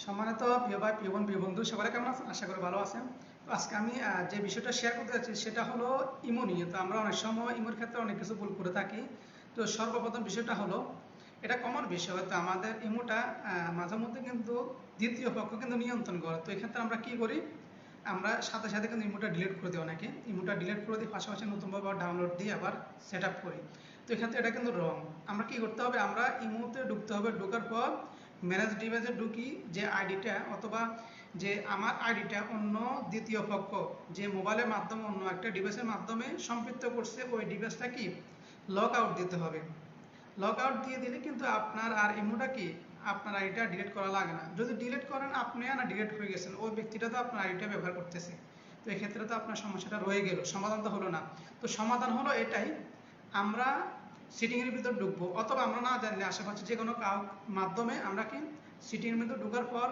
সম্মানিত প্রিয় ভাই, প্রিয় বোন, প্রিয় বন্ধু, সবাই কেমন আছেন? আশা করি ভালো আছেন। তো আজকে আমি যে বিষয়টা শেয়ার করতে যাচ্ছি সেটা হলো ইমো নিয়ে। তো আমরা অনেক সময় ইমোর ক্ষেত্রে অনেক কিছু ভুল করে থাকি। তো সর্বপ্রথম বিষয়টা হলো, এটা কমন বিষয়, হয়তো আমাদের ইমোটা মাঝে মধ্যে কিন্তু দ্বিতীয় পক্ষ কিন্তু নিয়ন্ত্রণ করে। তো এক্ষেত্রে আমরা কি করি, আমরা সাথে সাথে কিন্তু ইমোটা ডিলিট করে দিই। অনেকে ইমোটা ডিলিট করে দিই, পাশাপাশি নতুনভাবে ডাউনলোড দিয়ে আবার সেট আপ করি। তো এক্ষেত্রে এটা কিন্তু রং। আমরা কি করতে হবে, আমরা ইমোতে ঢুকতে হবে। ঢোকার পর ম্যানেজ ডিভাইসে ঢুকি, যে আইডিটা অথবা যে আমার আইডিটা অন্য দ্বিতীয় পক্ষ যে মোবাইলের মাধ্যমে অন্য একটা ডিভাইসের মাধ্যমে সম্পৃক্ত করছে, ওই ডিভাইসটা কি লক আউট দিতে হবে। লক আউট দিয়ে দিলে কিন্তু আপনার আর ইমোটা কি আপনার আইডিটা ডিলিট করা লাগে না। যদি ডিলিট করেন, আপনি না ডিলিট হয়ে গেছেন, ওই ব্যক্তিটা তো আপনার আইডিটা ব্যবহার করতেছে। তো এক্ষেত্রে তো আপনার সমস্যাটা রয়ে গেল, সমাধান তো হলো না। তো সমাধান হলো এটাই, আমরা সিটিংয়ের ভিতর ঢুকবো, অথবা আমরা না জানলে আশেপাশে যে কোনো মাধ্যমে আমরা কি সিটিংয়ের ভিতর ঢোকার পর